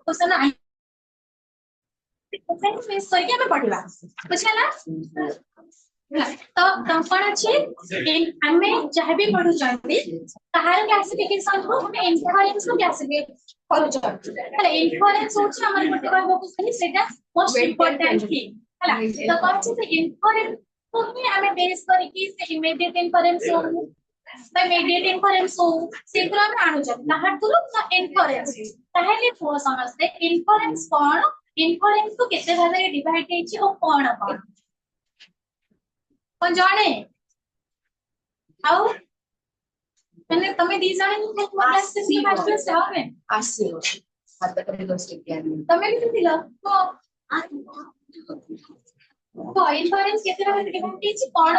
Question face करके हमें पढ़िबा बुझला तो कौन अच्छे हमें जहाँ भी पढ़ु कहार क्लासिफिकेशन को हमें इन्फरेंस को क्लासिफाई करू हला इन्फरेंस होछ हमर गोटे कहबो कि सेटा मोस्ट इंपोर्टेंट थिंग हला तो कौन से इन्फरेंस को ही हमें बेस करके से इमीडिएट इन्फरेंस हो इमीडिएट इन्फरेंस हो सेकरा हम आनु छ कहार तुरु इन्फरेंस ताहेले को समझते इन्फरेंस कोन इन्फरेंस को केते भागे डिवाइड हेछि ओ कोन कोन जाने आउ मैंने तुम्हें दी जाने को क्लास से सी मैच में स्टार में आसी हो हाथ करे दोस्त के तुम्हें भी दिला तो इन्फरेंस केते भागे डिवाइड हेछि कोन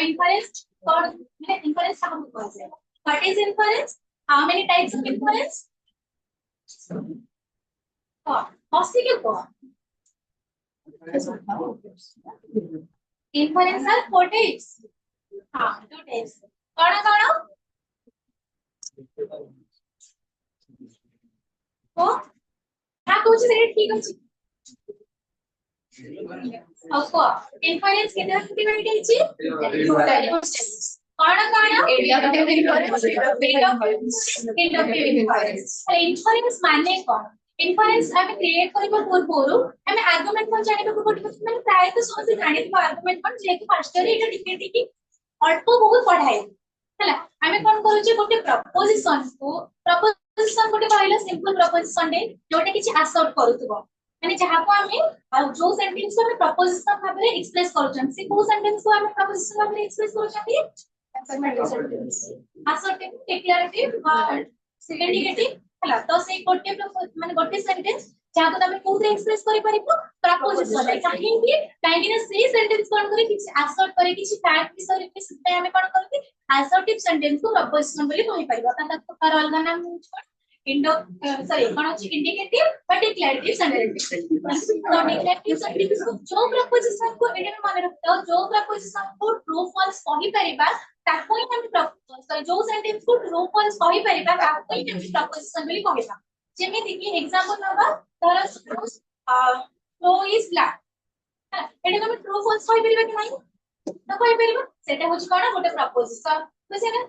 इन्फरेंस कोन मैंने इन्फरेंस का हम कहते हैं what is inference how many types of inference हॉस्टी के को इन्फरेंस आर फोर टाइप्स हां टू टाइप्स कोन ओ हां कुछ से ठीक अछि अको इन्फरेंस के तरह डिवाइड हेछि टू टाइप्स कोन इन्फरेंस माने कोन इन्फरेंस हमें क्रिएट करबो पूर्वरु हमें आर्गुमेंट कोन जानिबो कोन माने प्राय तो समझ जानिबो आर्गुमेंट कोन जे कि फर्स्ट ईयर एटा डिफिकल्टी की अल्प बहुत पढ़ाई हला हमें कोन करू जे गोटे प्रपोजिशन गोटे कहला सिंपल प्रपोजिशन दे जोटे किछि असर्ट करूतबो माने जहा को हमें जो सेंटेंस को हमें प्रपोजिशन भाबरे एक्सप्रेस करूछन से को सेंटेंस को हमें प्रपोजिशन भाबरे एक्सप्रेस करूछन असर्टिव डिक्लेरेटिव वर्ड इंडिकेटिव हला तो से गोटे माने गोटे सेंटेंस जहा को तमे कोथरे एक्सप्रेस करि परिबो प्रपोजिशन काहे ना से सेंटेंस कोन करे किछि असर्ट करे किछि फैक्ट विषय पे हमें कोन करते असर्टिव सेंटेंस को प्रपोजिशन बोली कहि परिबो ता तार अलग नाम इंडो सॉरी कोन अछि इंडिकेटिव बट डिक्लेरेटिव सेंटेंस तो डिक्लेरेटिव सेंटेंस को जो प्रपोजिशन को एडे में माने रखतो जो प्रपोजिशन को ट्रू फॉल्स कहि परिबा ताको ही हम सॉरी जो सेंटेंस को ट्रू फॉल्स कहि परिबा ताको ही हम प्रपोजिशन बोली कहिबा जेमिति कि एग्जांपल नबा तर रो इज ब्लैक एडे हम ट्रू फॉल्स कहि परिबा कि नहीं तो कहि परिबा सेटा होछि कोन गोटे प्रपोजिशन बुझे ना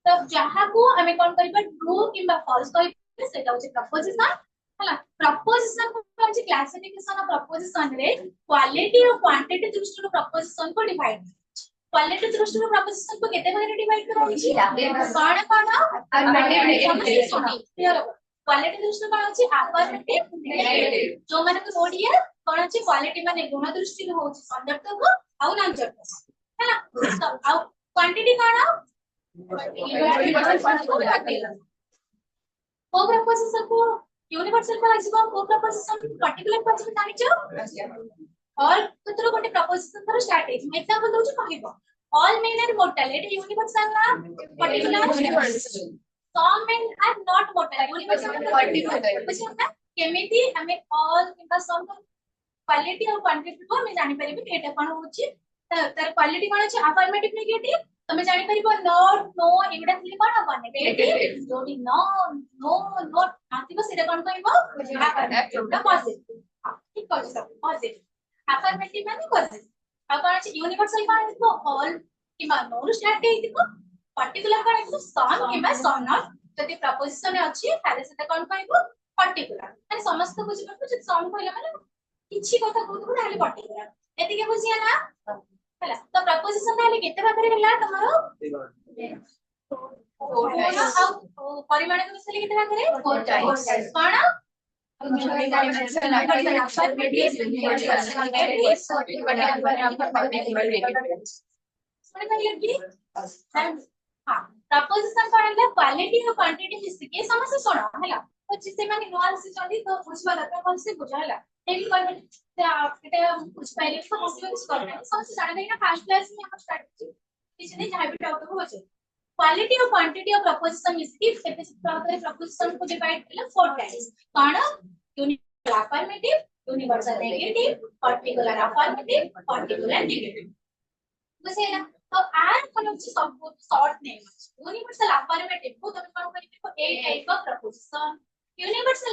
तो जहा को हमें कोन करबा ट्रू किबा फॉल्स कहि सेटा होछि प्रपोजिशन हला प्रपोजिशन को होछि क्लासिफिकेशन ऑफ प्रपोजिशन रे क्वालिटी और क्वांटिटी दृष्टि रो प्रपोजिशन को डिवाइड क्वालिटी दृष्टि रो प्रपोजिशन को केते भागे डिवाइड करा होछि कोन क्वालिटी दृष्टि कोन होछि अफर्मेटिव नेगेटिव जो माने को ओडिया कोन होछि क्वालिटी माने गुण दृष्टि रो होछि संदर्भ को आउ नामजर्थ हैना आउ क्वांटिटी कोन को प्रपोजिशन को यूनिवर्सल को आजिबो को प्रपोजिशन पर्टिकुलर को आजिबो जानिचो और कुतरो गोटे प्रपोजिशन कर स्टार्ट है एग्जांपल दोछु कहबो all men are mortal at universal ना particular universal some men are not mortal universal particular बुझियना केमिति हमें ऑल किबा सम क्वालिटी और क्वांटिटी को हमें जानि परिबे कि एटा कोन होछि तर क्वालिटी कोन अछि अफर्मेटिव नेगेटिव तमे जानि परिबो नॉट नो एगुडा खाली कोन हबो नेगेटिव जोडी नो नो नॉट आतिबो सेटा कोन कहबो अफर्मेटिव पॉजिटिव ठीक अछि सब पॉजिटिव अफर्मेटिव माने पॉजिटिव आ कोन अछि यूनिवर्सल कोन हितो ऑल किबा नो स्टार्ट हेतिको पर्टिकुलर कोन हितो सम किबा सम नॉट जदि प्रपोजिशन अछि ताले सेटा कोन कहबो पर्टिकुलर माने समस्त बुझि परबो जे सम कहला माने किछि कथा कहू ताले पर्टिकुलर एति के बुझिया ना हला तो प्रपोजिशन ताले केते भागरे हला तमरो परिमाण को मिसले केते भागरे 4 टाइप्स कोन हां प्रपोजिशन कोन है क्वालिटी और क्वांटिटी मिसके समस्या सुनो हला तो जिसे माने नॉन से चली तो बुझवा दरकार कौन से बुझाला एक कोन एटा कुछ पहले तो हसियो कुछ करना समस्या जाने ना फर्स्ट क्लास में हम स्टार्ट की इसने जहां भी डाउट हो बचे क्वालिटी और क्वांटिटी ऑफ प्रपोजिशन मिसके प्रपोजिशन को डिवाइड करला 4 टाइप्स कोन universal affirmative universal negative particular affirmative particular negative बुझेला तो आर कोन सब शॉर्ट नेम यूनिवर्सल अफर्मेटिव को तुम कोन करिबो A type of proposition universal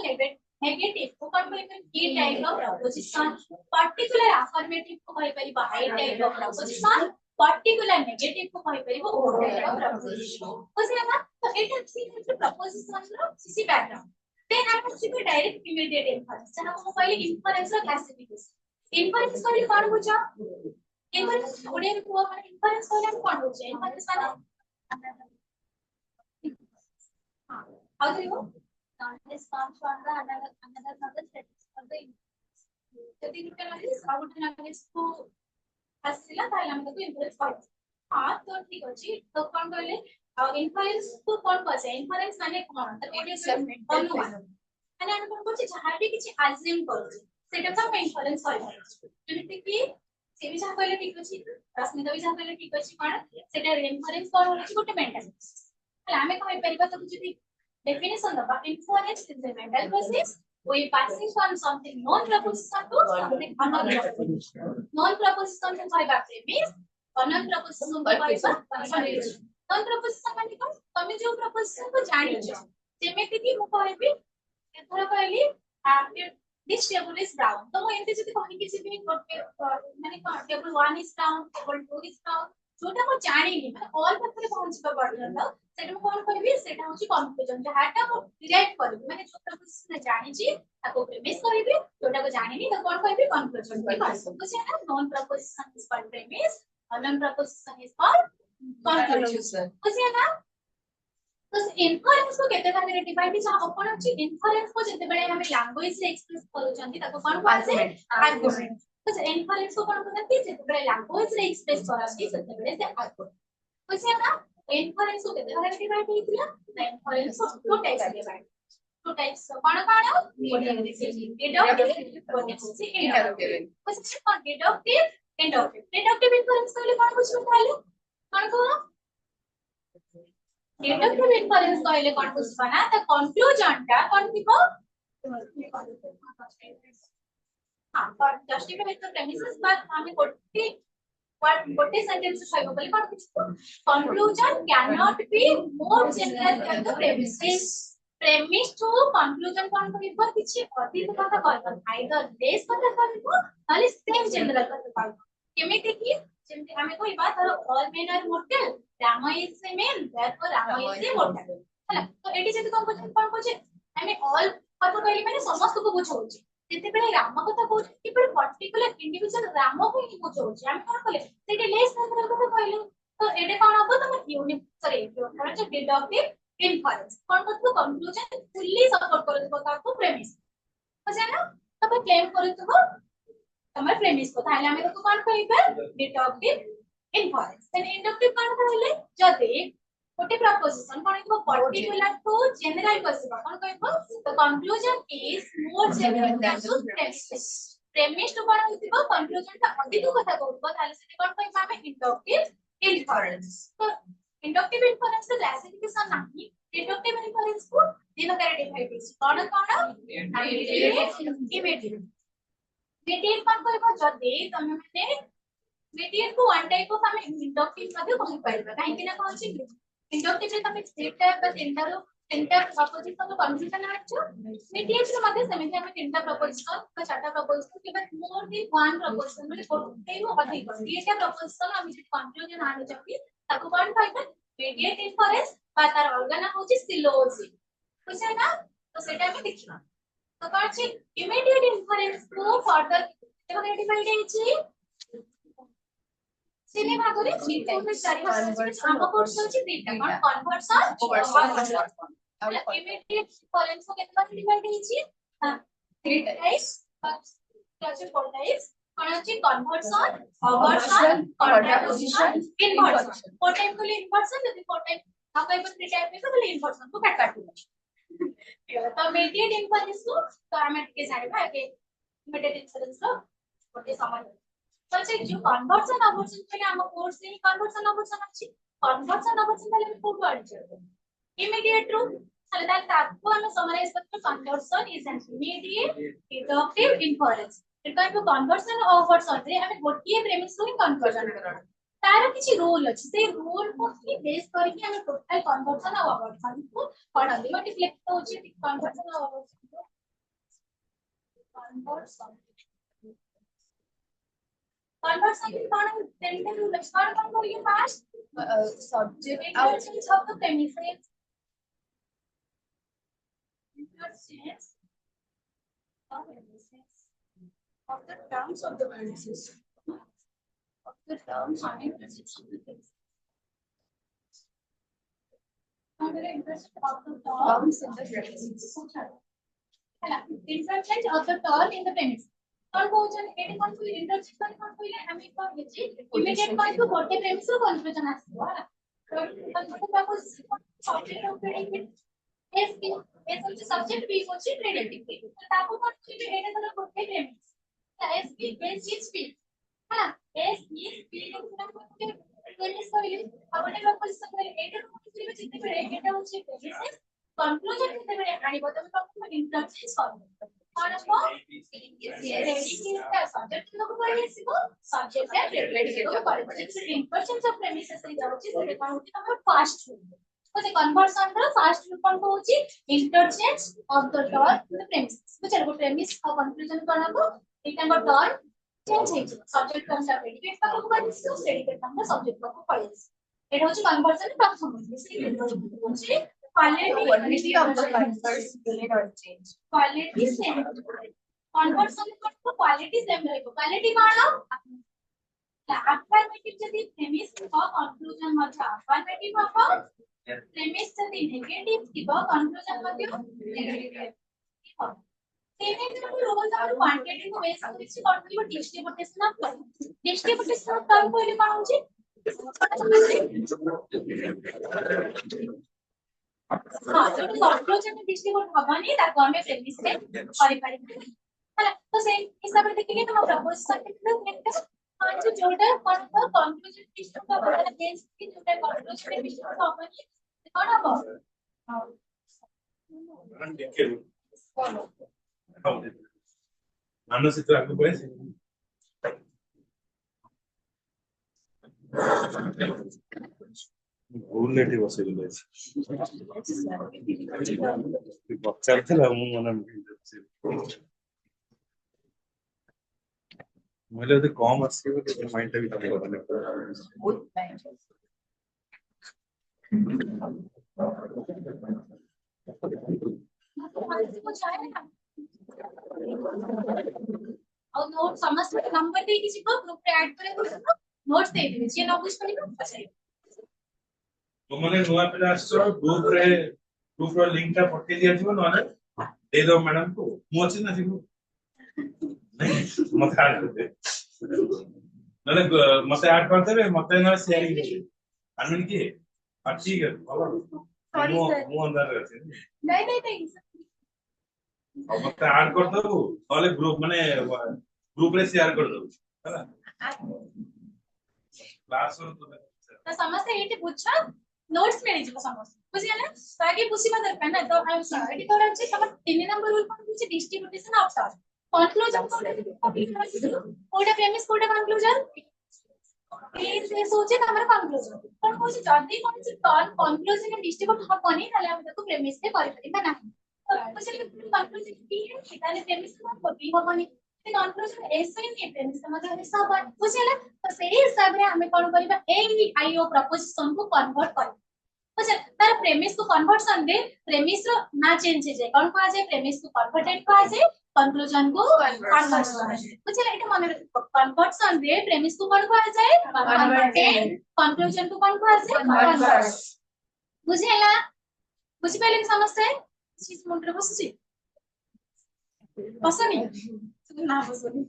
negative को कौन कहि परिबा A type of proposition particular affirmative को कहि परिबा I type of proposition particular negative को कहि परिबा ओ टाइप ऑफ प्रपोजिशन बुझिया ना तो एटा सी प्रपोजिशन रो सी बैकग्राउंड देन हम सीधे डायरेक्ट इमीडिएट इन्फरेंस जहां हम पहले इन्फरेंस रो क्लासिफिकेशन इन्फरेंस कहले कोन बुझा इन्फरेंस ओडे को माने इन्फरेंस कहले हम कोन बुझे इन्फरेंस माने हां how do you this comes from the another status of the ଯଦି ଗୋଟେ ଲାଗିସ୍ ଆଉ ଗୋଟେ ଲାଗିସ୍ କୁ ଆସିଲା ତାହେଲେ ଆମେ ତାକୁ ଇନଫରେନ୍ସ କହିବା ହଁ ତ ଠିକ ଅଛି ତ କଣ କହିଲେ ଆଉ ଇନଫରେନ୍ସ କୁ କଣ କୁହାଯାଏ ଇନଫରେନ୍ସ ମାନେ କଣ ତ ଅନୁମାନ ମାନେ ଆମେ କଣ କରୁଛେ ଯାହା ବି କିଛି ଆଜ୍ୟୁମ କରୁଛେ ସେଇଟା ତ ଆମେ ଇନଫରେନ୍ସ କହିବା ଯେମିତି କି ସେ ବି ଯାହା କହିଲେ ଠିକ ଅଛି ରଶ୍ମିତା ବି ଯାହା କହିଲେ ଠିକ ଅଛି କଣ ସେଇଟା ଇନଫରେନ୍ସ କଣ ହଉଛି ଗୋଟେ ମେଣ୍ଟାଲ ହେଲା ଆମେ କହିପାରିବା ତାକୁ ଯଦି definition of inference is a mental process we passing from something known proposition to something unknown proposition known proposition को कहबा premise unknown proposition को कहबा solution known proposition माने कौन तमे जो proposition को जानि छ जेमेति कि मु कहबी एथरा कहली this table is brown तो मु एते जति कहि कि जे माने कौन table 1 is brown table 2 is brown जोटा को जानि माने ऑल पाखरे पहुंचबा पर्यंत सेटा मु कोन कहबी सेटा होची कंक्लूजन जहाटा मु डिराइव करबी माने जो प्रपोजिशन जानि छी ताको प्रीमिस कहबी जोटा को जानि नी त कोन कहबी कंक्लूजन कहबी बुझे ना non preposition is called premise unknown preposition is called conclusion बुझे ना तो इन्फरेंस को केते भागे डिवाइड छ अपन अछि इन्फरेंस को जते बेले हम लैंग्वेज से एक्सप्रेस करू छथि ताको कोन कहबे आर्गुमेंट तो इन्फरेंस को कोन कहते जते बेले लैंग्वेज से एक्सप्रेस करथि तते बेले से आर्गुमेंट बुझे ना इन्फरेंस को केते भागे डिवाइड हेतिला इन्फरेंस को two types divide two types कोन कोन डिडक्टिव डिडक्टिव इंडक्टिव कुछ कोन डिडक्टिव इंडक्टिव डिडक्टिव इन्फरेंस कहले कोन बुझबे ताले कोन को डिडक्टिव इन्फरेंस कहले कोन बुझबा ना त कंक्लूजन ता कोन थिबो हां पर जस्टिफाई द प्रेमिसेस बात हमें गोटे सेंटेंस कहबो बोले कोन conclusion can not be more general than the premises premise to conclusion कोन कहबो किछि अधिक कथा कहबो आइदर लेस कथा कहबो ताले सेम जनरल कथा कहबो केमिति कि जेमति हमें कहबा तर all men are mortal Rama is a man therefore Rama is a mortal हला तो एटी जति कोन कोचे हमें ऑल कथा कहली माने समस्त को बुझौछि जेते बेले राम कथा कहू कि पर पर्टिकुलर इंडिविजुअल राम को ही बुझौछि हम कोन कहले सेटे लेस जनरल कथा कहले तो एटे कोन हबो त यूनिक सॉरी कोन जे डिडक्टिव इन्फरेंस कोन को कंक्लूजन फुल्ली सपोर्ट करतो ताको प्रेमिस बुझे ना तब क्लेम करतो तमर प्रेमिस को ताले हम को कोन कहबे डिडक्टिव इन्फरेंस देन इंडक्टिव कोन कहले जदि गोटे प्रपोजिशन कोन को पर्टिकुलर टू जनरल कहबा कोन कहबो the conclusion is more general than to premise premise to कोन होतिबो कंक्लूजन ता अधिक कथा कहबो ताले से कोन कहबा हम इंडक्टिव इन्फरेंस तो इंडक्टिव इन्फरेंस का क्लासिफिकेशन नाही डिडक्टिव इन्फरेंस को तीन प्रकार डिवाइड है कोन कोन इमीडिएट इमीडिएट कोन कहबो जदि तमे माने इमीडिएट को वन टाइप ऑफ हम इंडक्टिव मध्ये कहि पाइबा काहे कि ना कहछि इंडक्टिव रे तमे सेटा बा तीनटा प्रपोजिशन को कंक्लूजन आछो इमीडिएट रे मध्ये सेमे हम तीनटा प्रपोजिशन बा चारटा प्रपोजिशन के बाद मोर देन वन प्रपोजिशन म्हणजे कोटे रो अधिक तीनटा प्रपोजिशन हम जे कंक्लूजन आने जति ताको कोन कहबा इमीडिएट इन्फरेंस बा तार ऑर्गन होछि सिलोजी बुझे ना तो सेटा हम देखिबा तो कोन छै इमीडिएट इन्फरेंस को फर्दर केबा डिवाइड हेछि सिने भागरे चिंतन चारि भाग हम कोर्स होछि तीनटा कोन कन्वर्सन ओवरसन अब इमीडिएट इन्फरेंस को केतना डिवाइड हेछि हां three types class four types कोन होछि conversion obversion contraposition inversion four type को इन्वर्सन यदि फोर टाइप हम कहबो थ्री टाइप में तो इन्वर्सन को काट काट तो इमीडिएट इन्फरेंस को तो हम के जानिबा के इमीडिएट इन्फरेंस को गोटे समझ तो से जो कन्वर्सन अवर्सन पहले हम कोर्स से कन्वर्सन अवर्सन अछि कन्वर्सन अवर्सन पहले हम कोड पढ़िछो इमीडिएट ट्रू ताले ताको हम समराइज करतो conversion is an immediate deductive inference इनका जो कन्वर्सन अवर्सन रे हम गोटिए प्रेमिस को कन्वर्जन करना तार किछि रूल अछि से रूल को ही बेस करके हम टोटल कन्वर्सन अवर्सन को पढ़ाली मल्टीप्लेक्स होछि कन्वर्सन अवर्सन conversion कौन देखते हैं लक्षण कौन को ये पास subject interchange of the premises interchange of the terms of the premises of the terms and interchange of the premises interchange of the terms in the premises interchange of the term in the premises कौन कोचन AD कौन को interchange कौन कोइले हम एक बार बुझी immediate कौन को गोटे प्रेमिस रो कन्फ्यूजन आसीबो हा कन्फ्यूजन बाको सब्जेक्ट ऑफ प्रेडिकेट एस की एस होची सब्जेक्ट बी होची प्रेडिकेट तो ताको कौन कोइले एडी तो गोटे प्रेमिस एस की एस इज बी हा एस इज बी रो कोन प्रेमिस कोइले गोटे प्रोपोजिशन कोइले एडी रो कोइले जिते बेले एटा होची प्रेमिस कंक्लूजन जिते बेले आनिबो तमे कौन इंटरचेंज करबो और वो सब्जेक्ट को पढ़े इसको सब्जेक्ट है प्रेडिकेट को पढ़े इंटरचेंज ऑफ प्रेमिसेस रे जाउची से कौन होती हमर फास्ट रूल तो से कन्वर्जन रो फास्ट रूल कौन होची interchange of the term in the premises बुझल गो प्रेमिस और कंक्लूजन करबो एटा गो टर्म चेंज हे सब्जेक्ट कम सा प्रेडिकेट को पढ़े इसको प्रेडिकेट हम सब्जेक्ट को पढ़े एटा होची कन्वर्जन प्रथम होची quality of the conversion or change quality same conversion को quality same रहेगा quality कौन affirmative जदि premise को conclusion मध्य affirmative हो premise जदि negative थिबो conclusion मध्य negative हो सेमे जो रोज और क्वांटिटी को बेस करके कौन को डिस्ट्रीब्यूशन ऑफ टर्म को कौन होची हां तो कंक्लूजन में डिस्ट्रीब्यूट हबनी ताको हमें प्रेमिस रे करि पारिबे हला तो से हिसाब रे देखिले हम प्रपोजिशन देखते पांच जोटा कौन को कंक्लूजन डिस्ट्रीब्यूट का बता बेस की जोटा कंक्लूजन में डिस्ट्रीब्यूट हबनी कौन हबो हां देखे मानो से तो आगे बढ़े भूल लेटी बसे गले बच्चा थे मु मन मैले तो कम आसी बोले माइंड भी काम करने बहुत और नोट समस्त नंबर दे किसी को ग्रुप पे ऐड करे नोट्स दे दे ये ना कुछ नहीं पछाई तो मने नोआ पिला आसो ग्रुप रो लिंक ता पठे दिया छिबो नले दे दो मैडम को मु अछि ना छिबो नहीं मत ऐड कर दे नले मते ऐड कर देबे मते ना शेयरिंग दे अनन की ठीक है सॉरी सर मु अंदर रहते नहीं अब मत ऐड कर दो नले ग्रुप माने ग्रुप रे शेयर कर दो हैला क्लास रो तो समस्त एटी पूछा नोट्स में लिखो समस्त बुझिया ना ताकि बुझिबा दरकार ना तो आई एम सॉरी एटी तोरा अछि तम 3 नंबर रूल कोन बुझी डिस्ट्रीब्यूशन ऑफ टर्म कंक्लूजन कोडा प्रेमिस कोडा कंक्लूजन ए से सोचे तमर कंक्लूजन कोन होची जदी कोन से टर्म कंक्लूजन में डिस्ट्रीब्यूट हबनी ताले हम देखो प्रेमिस से करि परिबा ना बुझिले कंक्लूजन की है ताले प्रेमिस को बी हबनी कंक्लूजन ऐसे ही प्रेमिस मतलब हिसाब बुझिले तो सही हिसाब रे हमें कोन करबा ए आईओ प्रपोजिशन को कन्वर्ट कर बुझे तार प्रेमिस को कन्वर्सन दे प्रेमिस रो ना चेंज हो जाए कोन को आ जाए प्रेमिस को कन्वर्टेड को आ जाए कंक्लूजन को कन्वर्सन बुझिले एटा माने कन्वर्सन दे प्रेमिस को कोन को आ जाए कन्वर्टेड कंक्लूजन को कोन को आ जाए कन्वर्ट बुझिला बुझि पहिले समस्या चीज मुंडरे बसछि बसनी ना बसनी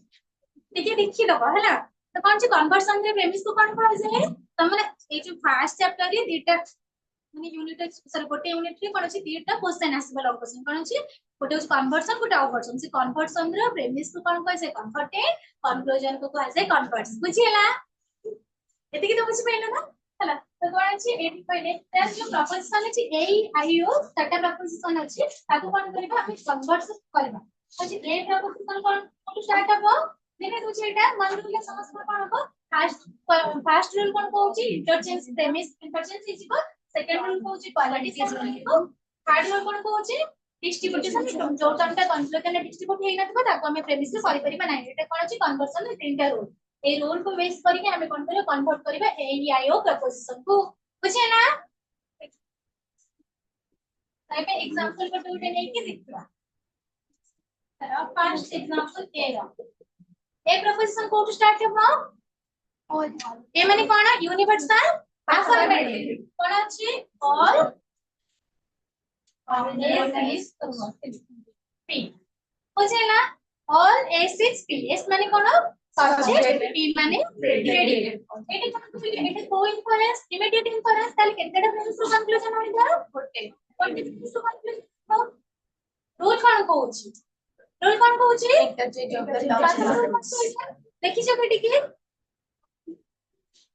देखिए देखि दबा हैला तो कौन से कन्वर्सन रे प्रेमिस को कोन को आ जाए त माने ए जो फर्स्ट चैप्टर रे दीटा माने यूनिट सर गोटे यूनिट रे कोन अछि दीटा क्वेश्चन आसीबा लॉन्ग क्वेश्चन कोन अछि गोटे अछि कन्वर्सन गोटे अवर्सन से कन्वर्सन रे प्रेमिस को कोन को आसे कन्वर्टेड कंक्लूजन को आसे कन्वर्ट्स बुझिला एति कि तो बुझि पइलो ना हैला तो कोन अछि एटी पहिले तार जो प्रपोजिशन अछि ए आई ओ सेटा प्रपोजिशन अछि ताको कोन करबा हम कन्वर्ट करबा अछि ए प्रपोजिशन कोन स्टार्ट हबो देखे तुझे एटा मान रूल समझ कोन हबो फर्स्ट रूल कोन कहउची इंटरचेंज प्रेमिस इंटरचेंज इजिबो सेकंड रूल कहउची क्वालिटी सेम लिखो थर्ड रूल कोन कहउची डिस्ट्रीब्यूशन जो टर्मटा कंक्लूजन में डिस्ट्रीब्यूट हेइ नथबो ताको हमें प्रेमिस से करि परिबा नै एटा कोन अछि कन्वर्जन तीनटा रूल ए रूल को बेस करके हमें कोन करियो कन्वर्ट करिबा एआईओ प्रपोजिशन को बुझे ना ताइ पे एग्जांपल को टूटे नै के देखबा तर फर्स्ट एग्जांपल ए रो ए प्रपोजिशन को स्टार्ट हेबो ए माने कोन यूनिवर्सल अफर्मेटिव कोन अछि ऑल is P बुझे ना all S is P S माने कोन सब्जेक्ट P माने प्रेडिकेट एटी कोन एटी को इन्फरेंस इमीडिएट इन्फरेंस ताले केतेटा प्रेमिस टू कंक्लूजन होइबा गोटे प्रेमिस टू कंक्लूजन रूल कोन कहउची देखि छ बेटी के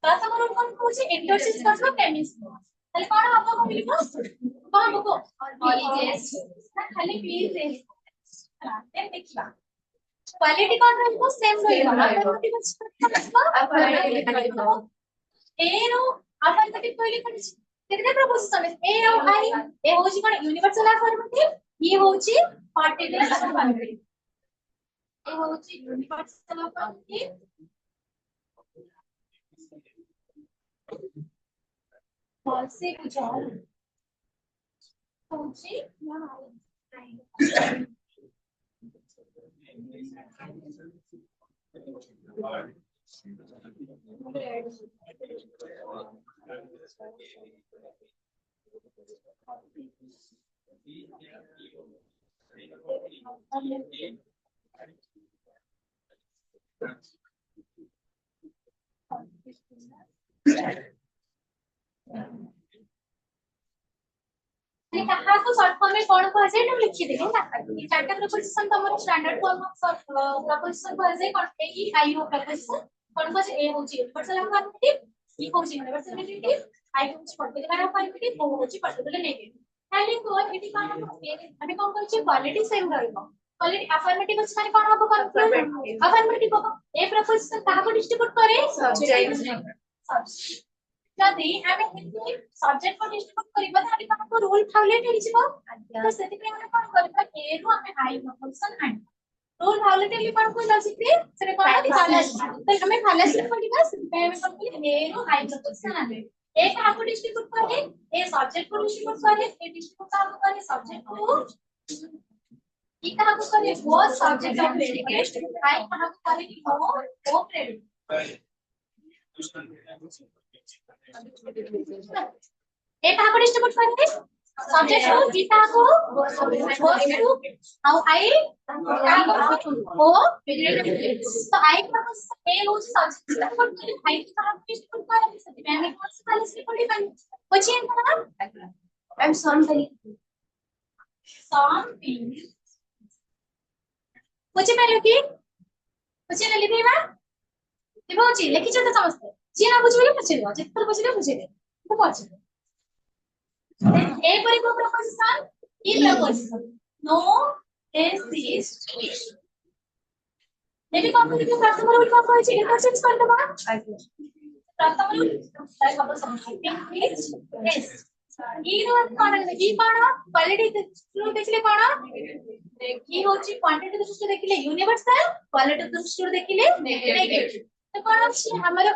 प्रथम रूल कोन कहउची इंटरचेंज करबा प्रेमिस ताले कोन हबो कहलिबो कोन हबो पीजेस ना खाली पीजेस देन देखिबा क्वालिटी कोन रहबो सेम रहबो ए रो अफर्मेटिव कहली कोन केते प्रपोजिशन ए और आई ए होची कोन यूनिवर्सल अफर्मेटिव ये होची पार्टिकुलर अफर्मेटिव ए होची यूनिवर्सल अफर्मेटिव से पूछा होची कहा को शॉर्ट फॉर्म में कोन को जाय न लिखि देबे ना ई चारटा प्रपोजिशन तमरो स्टैंडर्ड फॉर्म ऑफ प्रपोजिशन को जाय कोन ए आई ओ प्रपोजिशन कोन को ए होची यूनिवर्सल अफर्मेटिव ई होची यूनिवर्सल नेगेटिव आई होची पर्टिकुलर अफर्मेटिव ओ होची पर्टिकुलर नेगेटिव ताले को एटी कोन हमें कोन कहै छै क्वालिटी सेम रहइबो क्वालिटी अफर्मेटिव अछि माने कोन हबो कंक्लूजन अफर्मेटिव हबो ए प्रपोजिशन काहा को डिस्ट्रीब्यूट करे सब्जेक्ट जदी हमें हिंदी सब्जेक्ट को डिस्ट्रीब्यूट करिबा ताली हमको रूल वायलेट हेइ जिवो तो सेति पे हम कोन करबा ए रो हमें आई प्रपोजिशन आइ रूल वायलेट हेइ कोन को लॉजिक रे सेरे कोन फालासी तो हमें फालासी पडिबा सेति पे हमें कोन के ए रो आई प्रपोजिशन आने ए कहा को डिस्ट्रीब्यूट करे ए सब्जेक्ट को डिस्ट्रीब्यूट करे ए डिस्ट्रीब्यूट का करे सब्जेक्ट को ई कहा को करे वो सब्जेक्ट ऑफ प्रेडिकेट आई कहा को करे कि वो प्रेडिकेट ए कहा को डिस्ट्रीब्यूट करते सब्जेक्ट को जीता को वस्तु और आई को तो आई का ए हो सब्जेक्ट को आई कहा को डिस्ट्रीब्यूट करे सेति में कौन सी वाली से पढ़ी बन पछी ना आई एम सम पी पछी पहले की पछी ले लिबा दिबोची लेखि छ त समस्त जी ना बुझिले पछिले जितकर बुझिले बुझिले को पछिले ए परि को प्रपोजिशन ई proposition no S is fish नेबी कोन को प्रथम रूल को कहै छै इंटरचेंज कर देबा प्रथम रूल ताइ हबो something is S E rule cone E cone quality rule देखले कोन ई होची क्वांटिटी दृष्टि देखले यूनिवर्सल क्वालिटी दृष्टि देखले नेगेटिव तो कोन अछि हमर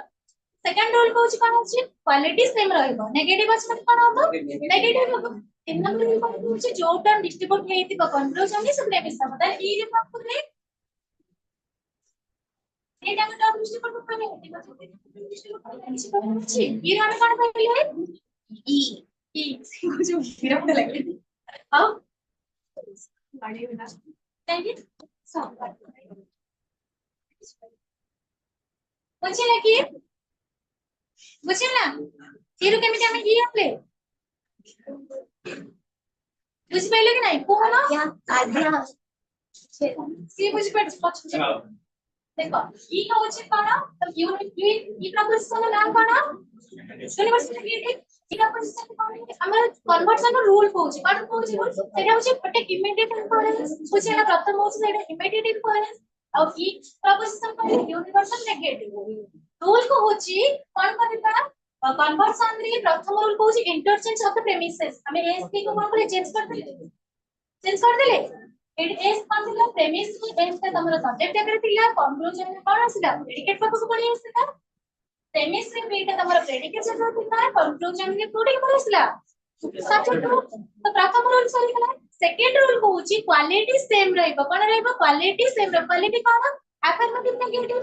सेकंड रूल को कोन अछि क्वालिटी सेम रहइबो नेगेटिव अछि मतलब कोन होबो नेगेटिव होबो तीन नंबर रूल को अछि जो टर्म डिस्ट्रीब्यूट हेइतिबो कंक्लूजन नि सब प्रेमिस सब त ई रे बात करे ए टाइम टर्म डिस्ट्रीब्यूट करे डिस्ट्रीब्यूट अछि ई हम कोन कहलिए ई कुछ विरक्त लगे अब गाड़ी में ना थैंक यू सब बुझिले कि बुझिला फिर केमिति हम ई हले बुझि पाइले कि नहीं कोन आधा सी बुझि पड़ पक्ष देखो ई का होछि कोन तो यूनिट ई प्रपोजिशन नाम कोन यूनिवर्सल नेगेटिव ई प्रपोजिशन कोन हमर कन्वर्जन रूल होछि कोन होछि सेटा होछि प्रत्येक इमीडिएट इन्फरेंस बुझिला प्रथम होछि सेटा इमीडिएट इन्फरेंस और ई प्रपोजिशन कोन यूनिवर्सल नेगेटिव रूल को होछि कोन करबा कन्वर्जन रे प्रथम रूल को होछि इंटरचेंज ऑफ द प्रेमिसेस हमें एस पी को कोन करे चेंज कर दे चेंज कर देले एट एस कौन थिला प्रेमिस एस का तमरो सब्जेक्ट एकर थिला कंक्लूजन में कौन आसीला प्रेडिकेट पाखु पड़ी आसीला प्रेमिस रे बीटा तमरो प्रेडिकेट से थिला कंक्लूजन में कोडी पड़ी आसीला सब्जेक्ट तो प्रथम रूल सरी गला सेकंड रूल कहूची क्वालिटी सेम रहइबो कोन रहइबो क्वालिटी सेम रहइबो क्वालिटी कोन अफर्मेटिव नेगेटिव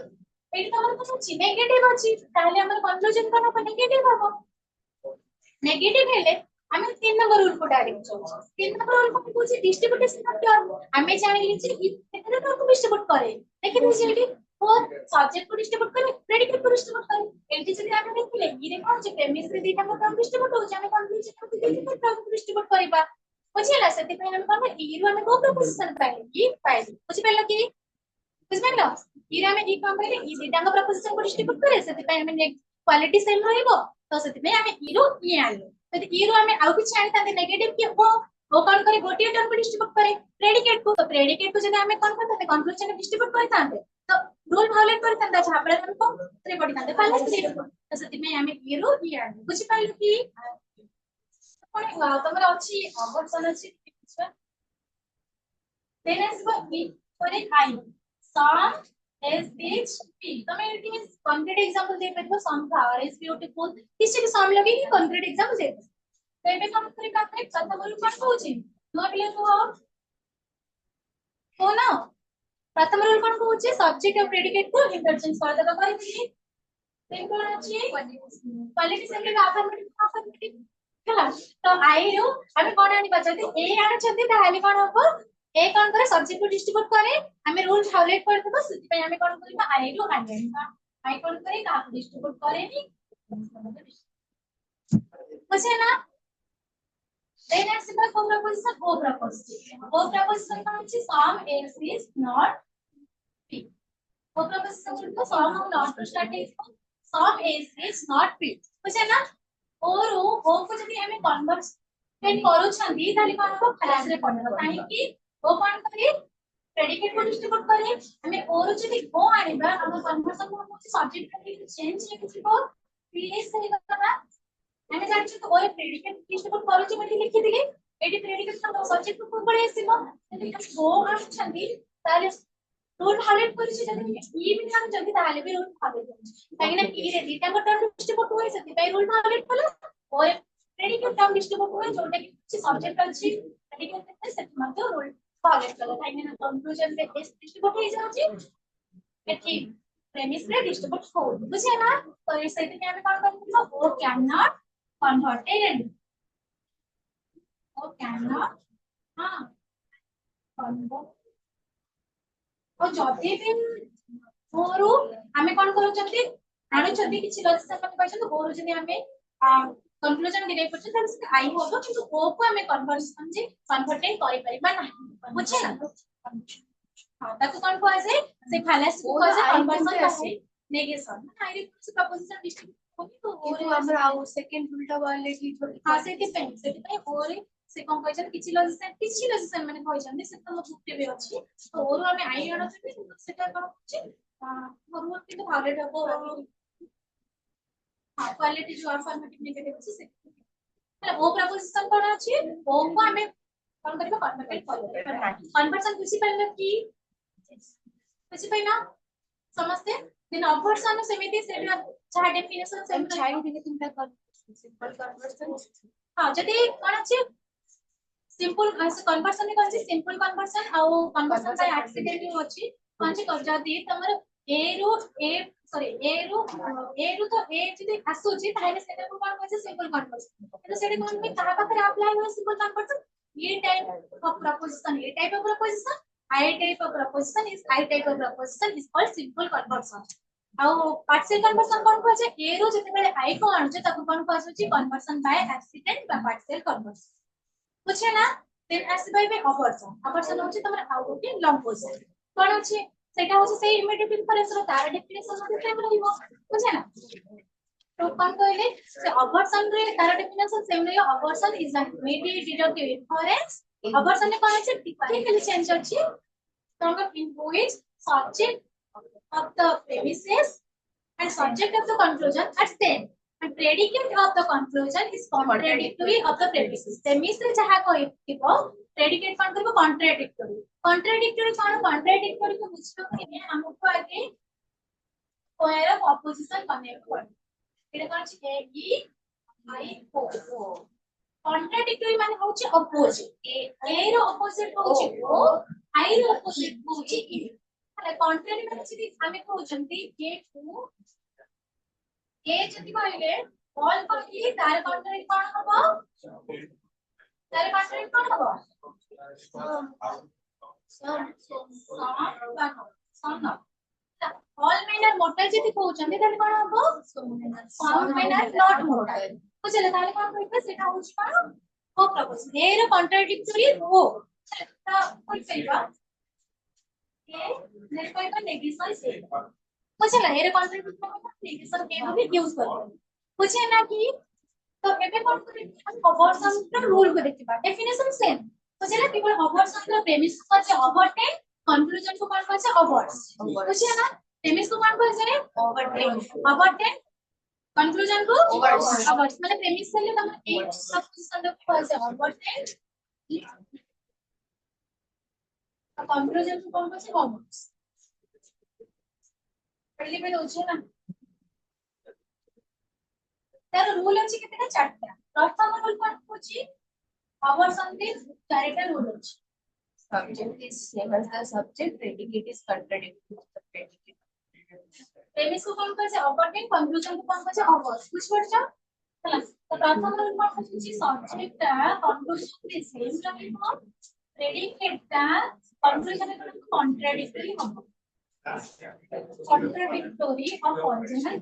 एटी तमरो तो छी नेगेटिव अछि ताले हमर कंक्लूजन कोन को नेगेटिव हबो नेगेटिव हेले हमें 3 नंबर रूल को डायरेक्ट चलछ 3 नंबर रूल को कहूची डिस्ट्रीब्यूशन फैक्टर हमें जानिली छी केते को डिस्ट्रीब्यूट करे देखि बुझिली और सब्जेक्ट को डिस्ट्रीब्यूट करे प्रेडिकेट को डिस्ट्रीब्यूट करे एटी जदी हम देखिले इरे कोन जे प्रेमिस रे दीटा को हम डिस्ट्रीब्यूट हो जामे कंक्लूजन को डिस्ट्रीब्यूट करबा बुझिला सेति पे हम कोन ई रो हमें को प्रपोजिशन पाइले ई पाइले बुझि पेला कि बुझिपेलो ई रे हमें ई काम पाइले ई दीटा को प्रपोजिशन को डिस्ट्रीब्यूट करे सेति पे हमें क्वालिटी सेम रहइबो तो सेति पे हमें ई रो ई आलो तो ई रो हमें आउ किछ आनी ताते नेगेटिव के वो कौन करे गोटिए टर्म को डिस्ट्रीब्यूट करे प्रेडिकेट को तो प्रेडिकेट को जदी हमें कौन करते कंक्लूजन में डिस्ट्रीब्यूट करतांते तो रूल वायोलेट करतांता झापडा हम को त्रि पड़ी तांते फालेस तो सेति में हमें ई रो ई आलो बुझि पाइलो कि कोन तमरा अछि ऑप्शन अछि देन आसबो ई करे आई सम एस एच पी तमे इट इज कंक्रीट एग्जांपल दे परबो सम का आर इज ब्यूटीफुल किसी के सम लगे कि कंक्रीट एग्जांपल दे तो एबे हम करे का करे प्रथम रूल कोन कहूची नो बिले तो ना प्रथम रूल कोन कहूची सब्जेक्ट और प्रेडिकेट को इंटरचेंज कर देबा करे दिली देन कोन अछि क्वालिटी सेम का अफर्मेटिव हला तो आई रो हमें कोन आनी बचते ए आने छथि ताहाले कोन हो ए कोन करे सब्जेक्ट को डिस्ट्रीब्यूट करे हमें रूल वायोलेट कर देबो सेति पे हमें कोन करबा आई रो आई कोन करे का डिस्ट्रीब्यूट करे नी बुझे ना then as the proposition o proposition का है sum s is not p o proposition को sum of not to start है sum s is not p बुझे ना और o को जदी हमें कन्वर्ट करू छंदी ताली कोन को क्लास रे पढनो काहे कि ओ कोन करे प्रेडिकेट को डिस्ट्रीब्यूट करे हमें और जदी ओ आनिबा हम कन्वर्जन को सब्जेक्ट का चेंज लिखि को p is सही करना हमें जानि तो ओए प्रेडिकेट डिस्ट्रीब्यूट करूची मति लिखि दिले एडी प्रेडिकेट को सब्जेक्ट को पळे आसीबो जदी गो आछंदी ताले रूल वायोलेट करूची जदी ई भी हम जदी ताले भी रूल वायोलेट करूची काहे ना ई रे दीटा को टर्म डिस्ट्रीब्यूट होई सती ताई रूल वायोलेट कला ओए प्रेडिकेट टर्म डिस्ट्रीब्यूट होई जोटा कि सब्जेक्ट अछि प्रेडिकेट से सेट मत रूल वायोलेट कला काहे ना कंक्लूजन पे एस डिस्ट्रीब्यूट होई जाउची एठी प्रेमिस रे डिस्ट्रीब्यूट हो बुझे ना तो इस सेति में हमें कोन करबो O can not converted or cannot हाँ convert और जदी भी ओरु हमें कोन करू जदी आनु जदी किछि लक्षण मन कहछन ओरु जदी हमें कंक्लूजन दे परछ त से आई होबो किंतु ओ को हमें कन्वर्जन जे कन्वर्टेड करि परिबा नाही बुझे ना हां ताको कोन को आसे से फालेस को आसे कन्वर्जन आसे नेगेशन आई रे प्रपोजिशन डिस्ट्रीब्यूट तो और हमर आउ सेकंड उल्टा वाले की हां सेति पे और से कोन कहछन किछि लॉजिक माने कहछन से तो बुक भी अछि तो और हमें आई आनो छै सेटा कोन छै और कि तो वायोलेट हबो हां क्वालिटी जो अफर्मेटिव नेगेटिव छै से मतलब वो प्रपोजिशन कोन अछि वो को हमें कोन करबो कन्वर्टेड करबो कन्वर्जन बुझि पाइल ना समझते दिन अवर्सन समिति सेटा चाहे डेफिनेशन सेम छाई दिले चिंता कर सिंपल कन्वर्जन हां जदी कोन अछि सिंपल कन्वर्जन में कोन अछि सिंपल कन्वर्जन आ कन्वर्जन का एक्सीडेंट अछि कोन अछि जदी तमर ए रो तो ए जदी आसु छी ताहे सेटा को कोन अछि सिंपल कन्वर्जन तो सेटा कोन में कहा पाखरे अप्लाई हो सिंपल कन्वर्जन ये type of preposition I type of proposition is called simple conversion. आउ पार्शियल कन्वर्जन कोन को छै ए रो जते बेले आई को आनु छै ताको कोन को आसु छी कन्वर्जन बाय एक्सीडेंट बा पार्शियल कन्वर्जन बुझे ना देन आसी बाय अवर्सन होछि तमर आउ गोटे लॉन्ग पोजीशन कोन होछि सेटा होछि से इमीडिएट इंफरेंस रो तार डेफिनेशन होछि सेम रहइबो बुझे ना तो कोन कहले से अवर्सन रे तार डेफिनेशन सेम रहइबो obversion is a immediate deductive inference obversion ने कोन छै टिपिकली चेंज होछि from in which subject of the premises and subject of the conclusion are same and predicate of the conclusion is contradictory of the premises premise रे जहा कहइबो predicate कौन करिवो contradictory को बुझियो कि हमको आगे स्क्वायर ऑफ ऑपोजिशन बनेको पड़े एटा कौन छै ए आई ओ कॉन्ट्राडिक्टरी माने होची अपोजिट ए रो अपोजिट होची ओ आई रो अपोजिट होची ई हला कॉन्ट्रारी माने छी हमें कहउचंती ए टू ए जति कहले ऑल कहली तार कॉन्ट्रारी कोन हबो तार कॉन्ट्रारी कोन हबो सम ऑल माइनर मोटर जति कहउचंती ताले कोन हबो सम माइनर नॉट मोटर बुझले ताले कोन कहबे सेटा होची कोन को प्रपोज ए रो कॉन्ट्राडिक्टरी ओ ता कोइ कहबा ए ने कहबा नेगेशन से बुझला ए रो कॉन्ट्राडिक्टरी नेगेशन के भी यूज करबो बुझे ना कि तो एबे कोन करे हम अबॉर्शन रो रूल को देखिबा डेफिनेशन सेम बुझला केवल अबॉर्शन रो प्रेमिस को छै ओवरटेन कंक्लूजन को कोन छै अबॉर्स बुझे ना प्रेमिस को कोन कहै छै ओवरटेन कंक्लूजन को अबॉर्स मतलब प्रेमिस से ले हम एक सब्स्टिट्यूशन रो कहै छै ओवरटेन कंक्लूजन को कोन कहै छै अबॉर्स पहले पे दोछे ना तार रूल अछि केतेटा चारटा प्रथम रूल कोन होची अबॉर्शन के चारटा रूल अछि Subject is same as the subject, predicate is contradictory to the predicate. Premise को कोन कहै छै ओवरटेन कंक्लूजन को कोन कहै छै अबॉर्स बुझ पड़छ हला तो प्रथम रूल कोन होची सब्जेक्ट ता कंक्लूजन के सेम रहइबो प्रेडिकेट ता कंक्लूजन को कॉन्ट्राडिक्टरी हबो contradictory of original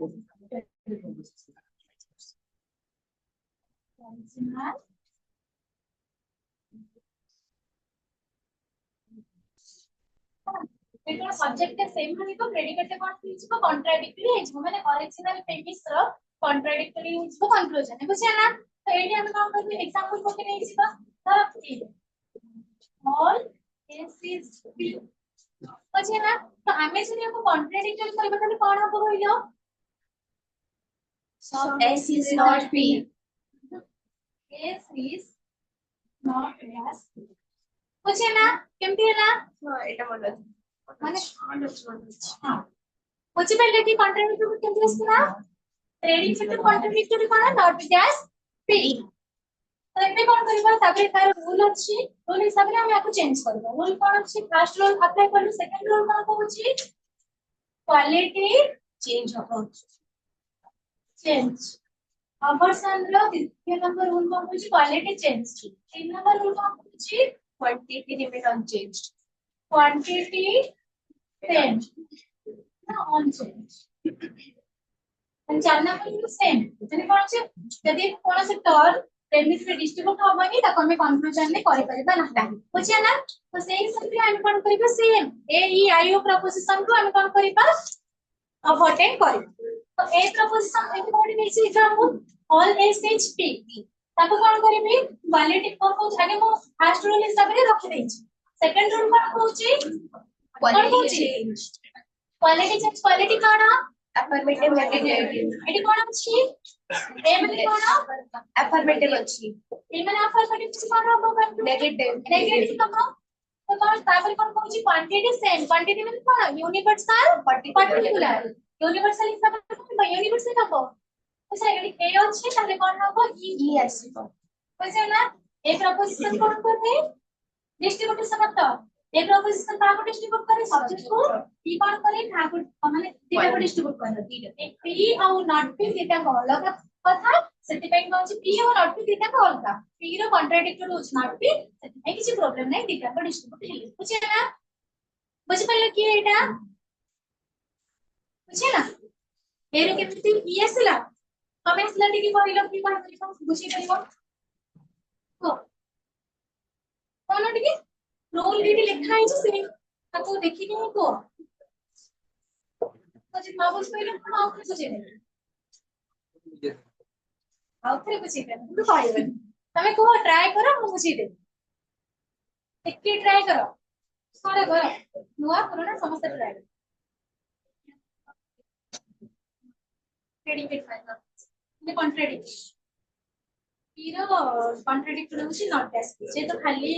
देखो सब्जेक्ट के सेम रहइबो प्रेडिकेट के कोन हिजबो कॉन्ट्राडिक्टरी हिजबो माने ओरिजिनल प्रेमिस रो कॉन्ट्राडिक्टरी हिजबो कंक्लूजन बुझे ना तो एडी हम काम करबे एग्जांपल को के नै हिजबो तो ऑल एस इज बी बुझे ना तो हमें जने को कॉन्ट्राडिक्टरी करबा तले कोन हबो होइलो So S is not P. S is not S बुझे ना केमती हैला No, এটা মনে আছে। माने हां बुझे पहले कि कॉन्ट्राडिक्टरी केमती आसना प्रेडिकेट टू कॉन्ट्राडिक्टरी कोन नॉट एस P तो एबे कोन करबा ताबे तार रूल अछि रूल हिसाब रे हम याको चेंज करबा रूल कोन अछि फर्स्ट रूल अप्लाई करलु सेकंड रूल कोन कहउछि क्वालिटी Change হবো। चेंज अबॉर्शन रो द्वितीय नंबर रूल कोन कहउछि क्वालिटी चेंज तीन नंबर रूल कोन कहउछि Quantity remain unchanged. Quantity same ना अनचेंज एंड चार नंबर रूल सेम जने कोन अछि यदि कोन से टर्म प्रेमिस रे डिस्ट्रीब्यूट होबनी त हम कंक्लूजन में करि परिबा ना बुझिया ना तो सेही संख्या हम कोन करिबा सेम ए ई आई ओ प्रपोजिशन को हम कोन करिबा ओवरटेक करिबा तो ए प्रपोजिशन ए कोन देछि example all S H P ताको कोन करिबी क्वालिटी को आगे मो फर्स्ट रूल हिसाब रे रखि देछि सेकंड रूल कोन कहउछि Quality change. क्वालिटी कोन Affirmative negative. एटी कोन अछि ए माने कोन Affirmative ଅଛି। ए माने अफर्मेटिव कोन हबो Negative. नेगेटिव कम तो कोन तापर कोन कहउछि क्वांटिटी सेम क्वांटिटी माने कोन यूनिवर्सल पर्टिकुलर यूनिवर्सल हिसाब रे यूनिवर्सल हबो तो सेकंड ए अछि ताले कोन हबो ई ଆସିବ। बुझे ना ए प्रपोजिशन कोन करबे डिस्ट्रीब्यूशन मत ए प्रपोजिशन का को डिस्ट्रीब्यूट करे सब्जेक्ट को ई कोन करे ना को माने दीटा को डिस्ट्रीब्यूट करे दीटा पी और नॉट पी दीटा को अलग कथा सेति पई कहउछि पी और नॉट पी दीटा को अलग पी रो कॉन्ट्राडिक्टरी होछ नॉट पी सेति पई किछि प्रॉब्लम नै दीटा को डिस्ट्रीब्यूट हेले बुझे ना बुझि पले कि एटा बुझे ना ए रो केमति ई आसला तमे आसला टिके कहलो कि कोन करिसो बुझि परिबो को कोन टिके रूल भिडी लिखा है से ताको देखि नै को तो जे बाबूस कहलो कोन आउ बुझे नै आउ थे बुझे नै तू कहबे तमे को ट्राई करो मु बुझी दे एके ट्राई करो सारे करो नुआ करो ना समस्त ट्राई प्रेडिकेट फाइनल ने कॉन्ट्राडिक्ट पी रो कॉन्ट्राडिक्ट होछि नॉट एस जे तो खाली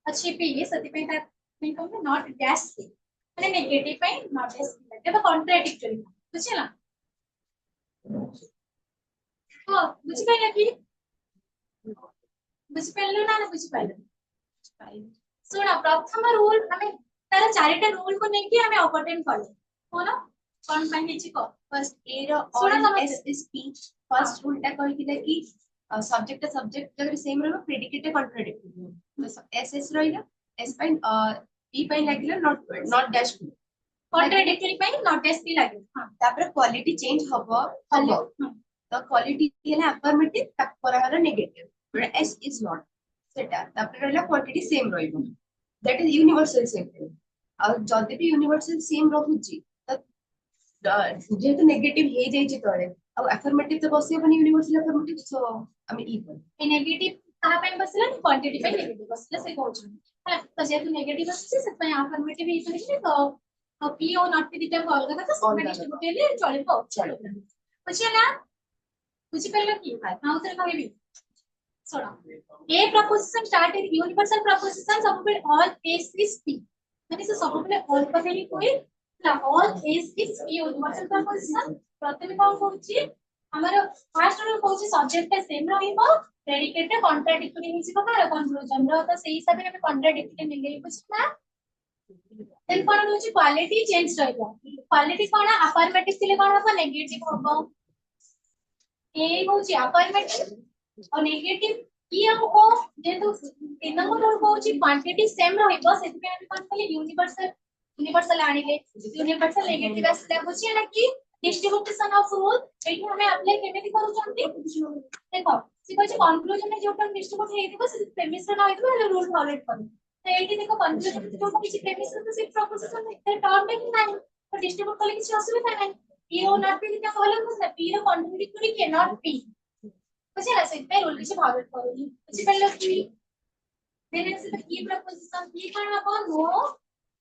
अच्छी पी सती पे ता पे कम नॉट डैश सी माने नेगेटिव पे नॉट डैश सी लगे तो कॉन्ट्राडिक्टरी बुझिला तो बुझि पाइला कि बुझि पाइलो ना बुझि पाइलो सुन प्रथम रूल हमें तार चारिटा रूल को नेकी हमें ऑपरेट करो कोन कोन ପାଇଁ ହେଇଛି କ First, A row soon all समझ S is P. First rule टा कहिला कि सब्जेक्ट जगह सेम रहबो प्रेडिकेट कॉन्ट्राडिक्टरी तो S रहिला S ପାଇଁ P ପାଇଁ लागिला नॉट डैश कॉन्ट्राडिक्टरी ପାଇଁ नॉट डैश सी लागे हां तापर क्वालिटी चेंज हबो तो क्वालिटी हेला अफर्मेटिव तापर हला negative but S is not सेटा तापर रहला क्वांटिटी सेम रहइबो दैट इज यूनिवर्सल सेम और जदि भी यूनिवर्सल सेम रहुची तो जेहेतु नेगेटिव हे जाई छि तळे और अफर्मेटिव तो बसिबनी universal affirmative so I mean equal A negative कहा ପାଇଁ बसला क्वांटिटी ପାଇଁ नेगेटिव बसला से कहउछ ହେଲା ତ जेहेतु नेगेटिव बसछि से ପାଇଁ अफर्मेटिव हे करिछि तो पी और नॉट पी दिटा को अलग था तो डिस्ट्रीब्यूट हेले चलिबो बुझिला बुझि पाइलो कि हां उतर कहबी सुनो ए proposition start is universal proposition सब पे ऑल एस इज पी माने से सब पे ऑल पर ही कोई ना all S is P universal preposition प्रथम कोन कहउछि हमर फर्स्ट रूल कहउछि सब्जेक्ट सेम रहिबो प्रेडिकेट कॉन्ट्राडिक्टरी हिसी पकार कंक्लूजन रो तो सेही हिसाब रे हम कॉन्ट्राडिक्टरी मिले बुझना देन कोन होछि क्वालिटी चेंज रहिबो क्वालिटी कोन अफर्मेटिव थिले कोन हो नेगेटिव होबो ए होछि अफर्मेटिव और नेगेटिव की हमको जेतु तीन नंबर रूल कहउछि क्वांटिटी सेम रहिबो सेति पे हम कोन कहले यूनिवर्सल आनिले यूनिवर्सल नेगेटिव आसला बुझिया ना कि डिस्ट्रीब्यूशन ऑफ रूल एठी हमें अप्लाई केमेति करूचंती देखो से कहछि कंक्लूजन में जोटा डिस्ट्रीब्यूट हेइदिबो से प्रेमिस ना होइदिबो हेले रूल फॉलो करू तो एठी देखो कंक्लूजन में जोटा किछि प्रेमिस तो से प्रोपोजिशन में टर्म में नहीं तो डिस्ट्रीब्यूट करले किछि असुविधा नहीं पी और नॉट पी क्या कहले ना पी रो कॉन्ट्राडिक्टरी के नॉट पी बुझिला से पे रूल किछि भाग करूनी बुझि पल्लो कि देन से की प्रपोजिशन की करना को नो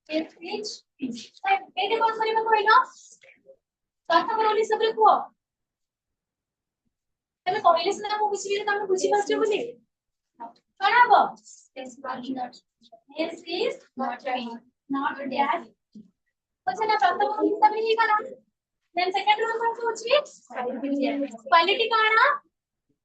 एफ एच पी एटे कोन करबा कहलो प्रथम रूल सब रे को तमे कहले सिना मु बुझि गेले तमे बुझि पाछो बोली कोन हबो एस इज नॉट डैश बुझना प्रथम रूल सब रे ही गला देन सेकंड रूल कोन होछि क्वालिटी काना